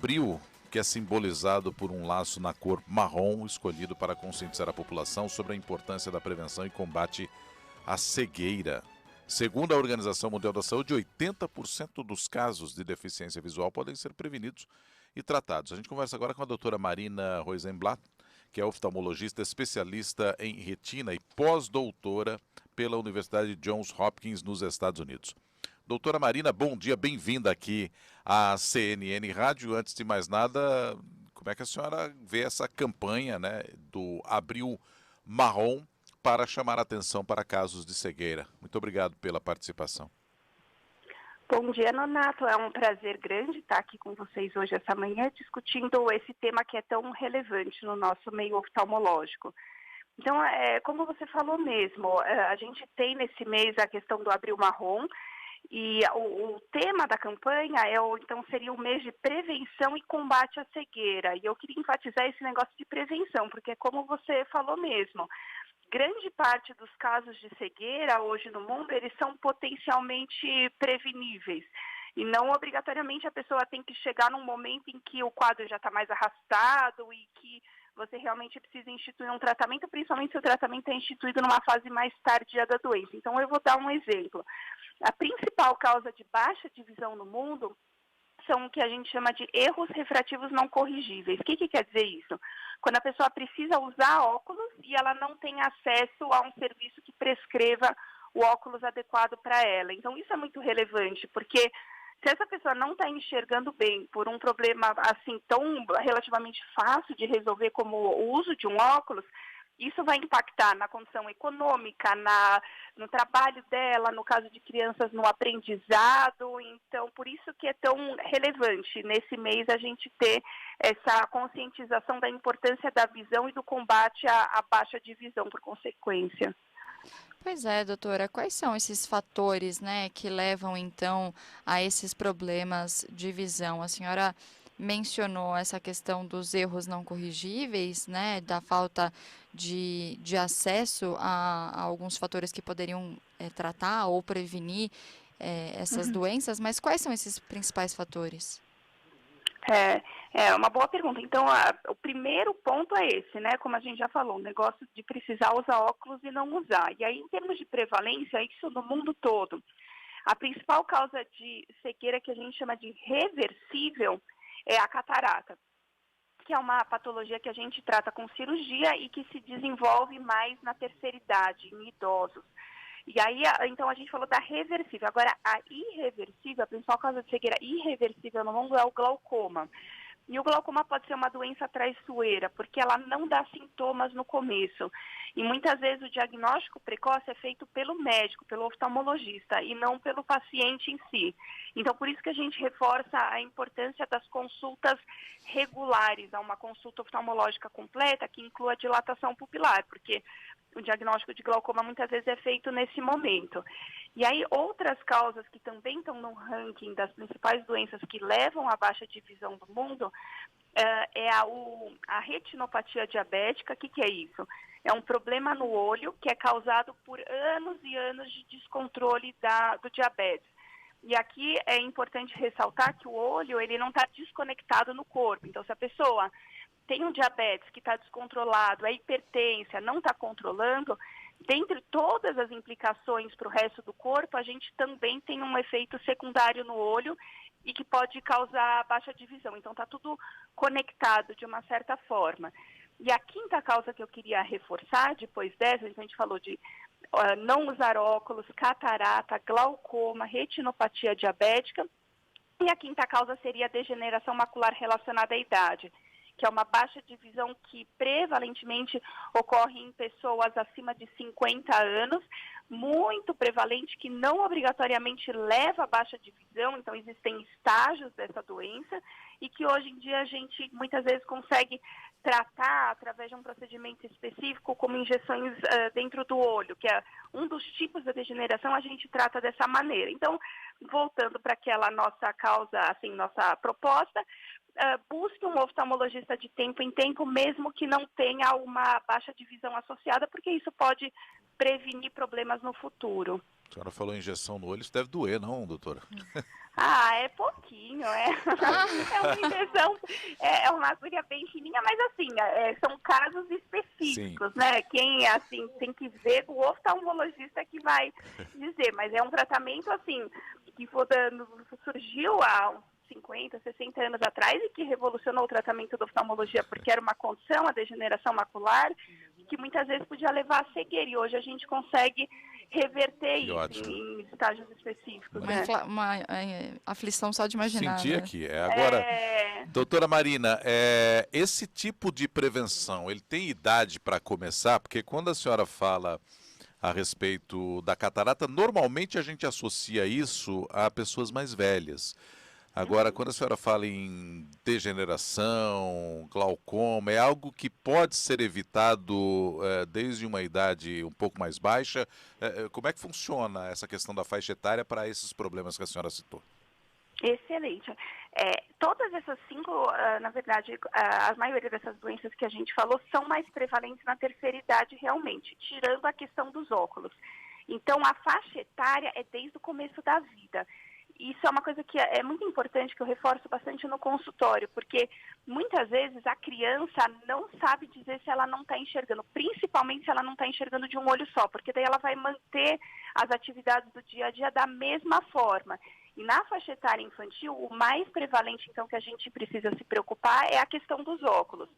Abril, que é simbolizado por um laço na cor marrom, escolhido para conscientizar a população sobre a importância da prevenção e combate à cegueira. Segundo a Organização Mundial da Saúde, 80% dos casos de deficiência visual podem ser prevenidos e tratados. A gente conversa agora com a doutora Marina Rosenblatt, que é oftalmologista especialista em retina e pós-doutora pela Universidade Johns Hopkins, nos Estados Unidos. Doutora Marina, bom dia, bem-vinda aqui à CNN Rádio. Antes de mais nada, como é que a senhora vê essa campanha, né, do Abril Marrom para chamar a atenção para casos de cegueira? Muito obrigado pela participação. Bom dia, Nonato. É um prazer grande estar aqui com vocês hoje, essa manhã, discutindo esse tema que é tão relevante no nosso meio oftalmológico. Então, como você falou mesmo, a gente tem nesse mês a questão do Abril Marrom, e o tema da campanha então seria o mês de prevenção e combate à cegueira. E eu queria enfatizar esse negócio de prevenção, porque como você falou mesmo, grande parte dos casos de cegueira hoje no mundo, eles são potencialmente preveníveis. E não obrigatoriamente a pessoa tem que chegar num momento em que o quadro já está mais arrastado e que você realmente precisa instituir um tratamento, principalmente se o tratamento é instituído numa fase mais tardia da doença. Então eu vou dar um exemplo. A principal causa de baixa de visão no mundo são o que a gente chama de erros refrativos não corrigíveis. O que quer dizer isso? Quando a pessoa precisa usar óculos e ela não tem acesso a um serviço que prescreva o óculos adequado para ela. Então isso é muito relevante, porque se essa pessoa não está enxergando bem por um problema assim tão relativamente fácil de resolver como o uso de um óculos, isso vai impactar na condição econômica, no trabalho dela, no caso de crianças, no aprendizado. Então, por isso que é tão relevante nesse mês a gente ter essa conscientização da importância da visão e do combate à baixa de visão por consequência. Pois é, doutora, quais são esses fatores, né, que levam então a esses problemas de visão? A senhora mencionou essa questão dos erros não corrigíveis, né, da falta de acesso a alguns fatores que poderiam tratar ou prevenir essas doenças, mas quais são esses principais fatores? É uma boa pergunta. Então, o primeiro ponto é esse, né? Como a gente já falou, o negócio de precisar usar óculos e não usar. E aí, em termos de prevalência, isso no mundo todo. A principal causa de cegueira que a gente chama de reversível é a catarata, que é uma patologia que a gente trata com cirurgia e que se desenvolve mais na terceira idade, em idosos. E aí, então, a gente falou da reversível. Agora, a irreversível, a principal causa de cegueira irreversível no mundo é o glaucoma. E o glaucoma pode ser uma doença traiçoeira, porque ela não dá sintomas no começo. E muitas vezes o diagnóstico precoce é feito pelo médico, pelo oftalmologista, e não pelo paciente em si. Então, por isso que a gente reforça a importância das consultas regulares, a uma consulta oftalmológica completa que inclua a dilatação pupilar, porque o diagnóstico de glaucoma muitas vezes é feito nesse momento. E aí outras causas que também estão no ranking das principais doenças que levam à baixa de visão do mundo é a retinopatia diabética. O que é isso? É um problema no olho que é causado por anos e anos de descontrole do diabetes. E aqui é importante ressaltar que o olho ele não está desconectado no corpo. Então, se a pessoa tem um diabetes que está descontrolado, a hipertensão não está controlando, dentre todas as implicações para o resto do corpo, a gente também tem um efeito secundário no olho e que pode causar baixa de visão. Então, está tudo conectado de uma certa forma. E a quinta causa que eu queria reforçar, depois dessa, a gente falou de não usar óculos, catarata, glaucoma, retinopatia diabética, e a quinta causa seria a degeneração macular relacionada à idade, que é uma baixa de visão que prevalentemente ocorre em pessoas acima de 50 anos, muito prevalente, que não obrigatoriamente leva a baixa de visão. Então existem estágios dessa doença e que hoje em dia a gente muitas vezes consegue tratar através de um procedimento específico, como injeções dentro do olho, que é um dos tipos da degeneração, a gente trata dessa maneira. Então, voltando para aquela nossa causa, assim, nossa proposta, busque um oftalmologista de tempo em tempo, mesmo que não tenha uma baixa de visão associada, porque isso pode prevenir problemas no futuro. A senhora falou injeção no olho, isso deve doer, não, doutora? Ah, é pouquinho, é. É uma injeção, é uma agulha bem fininha, mas assim, são casos Sim. específicos, né? Quem, assim, tem que ver, o oftalmologista que vai dizer, mas é um tratamento, assim, que surgiu há uns 50, 60 anos atrás e que revolucionou o tratamento da oftalmologia, porque era uma condição, a degeneração macular, que muitas vezes podia levar à cegueira, e hoje a gente consegue reverter Que isso ótimo. em estágios específicos, Uma, né? aflição só de imaginar, Senti né? aqui. Agora, É, doutora Marina, esse tipo de prevenção, ele tem idade para começar? Porque quando a senhora fala a respeito da catarata, normalmente a gente associa isso a pessoas mais velhas. Agora, uhum. quando a senhora fala em degeneração, glaucoma, é algo que pode ser evitado desde uma idade um pouco mais baixa? Como é que funciona essa questão da faixa etária para esses problemas que a senhora citou? Excelente. Todas essas cinco, na verdade, a maioria dessas doenças que a gente falou são mais prevalentes na terceira idade realmente, tirando a questão dos óculos. Então, a faixa etária é desde o começo da vida. Isso é uma coisa que é muito importante, que eu reforço bastante no consultório, porque muitas vezes a criança não sabe dizer se ela não está enxergando, principalmente se ela não está enxergando de um olho só, porque daí ela vai manter as atividades do dia a dia da mesma forma. E na faixa etária infantil, o mais prevalente, então, que a gente precisa se preocupar é a questão dos óculos.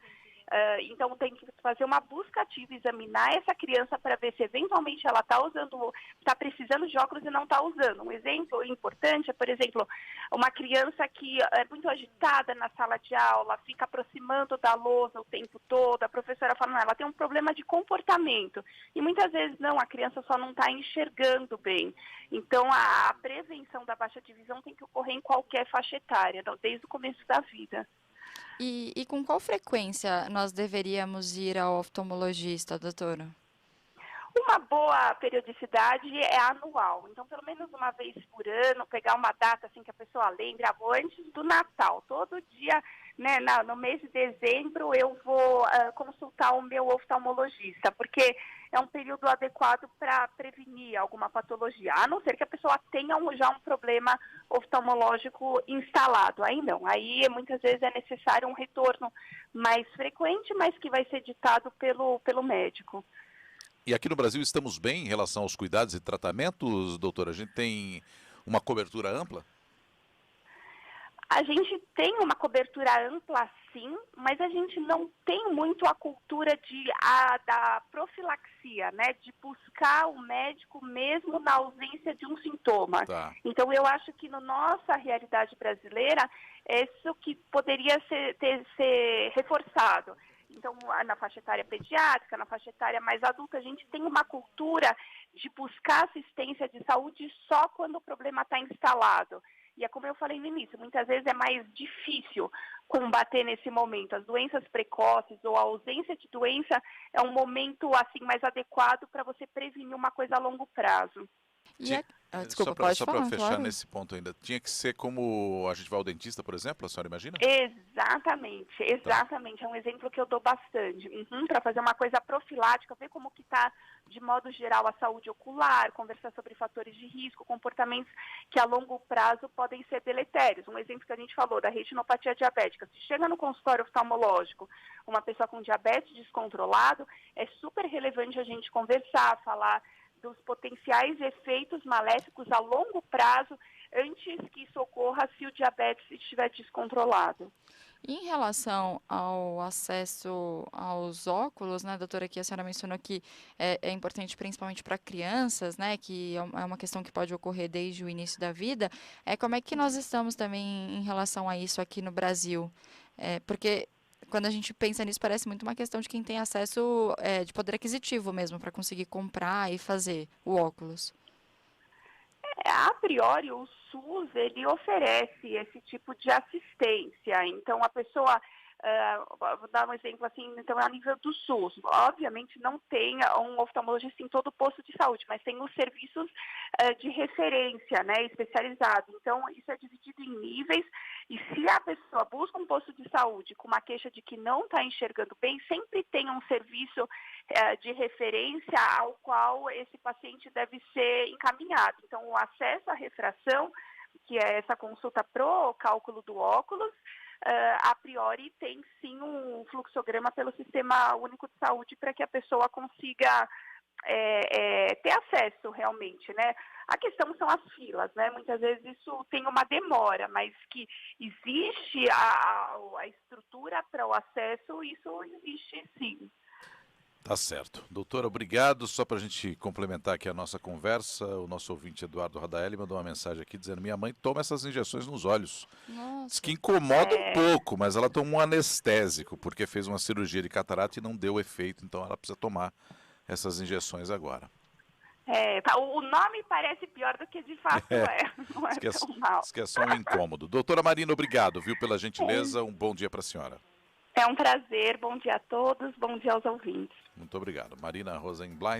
Então, tem que fazer uma busca ativa, examinar essa criança para ver se eventualmente ela está precisando de óculos e não está usando. Um exemplo importante é, por exemplo, uma criança que é muito agitada na sala de aula, fica aproximando da lousa o tempo todo, a professora fala, não, ela tem um problema de comportamento. E muitas vezes não, a criança só não está enxergando bem. Então, a prevenção da baixa de visão tem que ocorrer em qualquer faixa etária, desde o começo da vida. E com qual frequência nós deveríamos ir ao oftalmologista, doutora? Uma boa periodicidade é anual, então pelo menos uma vez por ano, pegar uma data assim que a pessoa lembre, vou antes do Natal, todo dia, né, no mês de dezembro eu vou consultar o meu oftalmologista, porque é um período adequado para prevenir alguma patologia, a não ser que a pessoa tenha já um problema oftalmológico instalado, aí não, aí muitas vezes é necessário um retorno mais frequente, mas que vai ser ditado pelo médico. E aqui no Brasil estamos bem em relação aos cuidados e tratamentos, doutora? A gente tem uma cobertura ampla? A gente tem uma cobertura ampla, sim, mas a gente não tem muito a cultura da profilaxia, né? De buscar o médico mesmo na ausência de um sintoma. Tá. Então, eu acho que na nossa realidade brasileira, isso que poderia ser reforçado. Então, na faixa etária pediátrica, na faixa etária mais adulta, a gente tem uma cultura de buscar assistência de saúde só quando o problema está instalado. E é como eu falei no início, muitas vezes é mais difícil combater nesse momento. As doenças precoces ou a ausência de doença é um momento assim mais adequado para você prevenir uma coisa a longo prazo. E a... Só desculpa, para pode falar, fechar claro. nesse ponto ainda, tinha que ser como a gente vai ao dentista, por exemplo, a senhora imagina? Exatamente, Tá. exatamente. É um exemplo que eu dou bastante. Para fazer uma coisa profilática, ver como que está, de modo geral, a saúde ocular, conversar sobre fatores de risco, comportamentos que a longo prazo podem ser deletérios. Um exemplo que a gente falou da retinopatia diabética. Se chega no consultório oftalmológico uma pessoa com diabetes descontrolado, é super relevante a gente conversar, falar dos potenciais efeitos maléficos a longo prazo antes que isso ocorra se o diabetes estiver descontrolado. E em relação ao acesso aos óculos, né, doutora, que a senhora mencionou que é importante principalmente para crianças, né, que é uma questão que pode ocorrer desde o início da vida, como é que nós estamos também em relação a isso aqui no Brasil? Porque quando a gente pensa nisso, parece muito uma questão de quem tem acesso de poder aquisitivo mesmo, para conseguir comprar e fazer o óculos. A priori, o SUS, ele oferece esse tipo de assistência. Então, a pessoa, vou dar um exemplo assim, então, a nível do SUS, obviamente não tem um oftalmologista em todo posto de saúde, mas tem os serviços de referência, né, especializados. Então, isso é dividido em níveis, e se a pessoa busca um posto de saúde com uma queixa de que não está enxergando bem, sempre tem um serviço de referência ao qual esse paciente deve ser encaminhado. Então, o acesso à refração, que é essa consulta pro cálculo do óculos, a priori tem sim um fluxograma pelo Sistema Único de Saúde para que a pessoa consiga ter acesso realmente, né? A questão são as filas, né? Muitas vezes isso tem uma demora, mas que existe a estrutura para o acesso, isso existe sim. Tá certo. Doutora, obrigado. Só para a gente complementar aqui a nossa conversa, o nosso ouvinte Eduardo Radaelli mandou uma mensagem aqui dizendo: minha mãe toma essas injeções nos olhos. Nossa. Diz que incomoda um pouco, mas ela toma um anestésico, porque fez uma cirurgia de catarata e não deu efeito, então ela precisa tomar essas injeções agora. O nome parece pior do que de fato não é tão mal. Diz que é só um incômodo. Doutora Marina, obrigado, viu, pela gentileza. Um bom dia para a senhora. É um prazer, bom dia a todos, bom dia aos ouvintes. Muito obrigado. Marina Rosenblatt.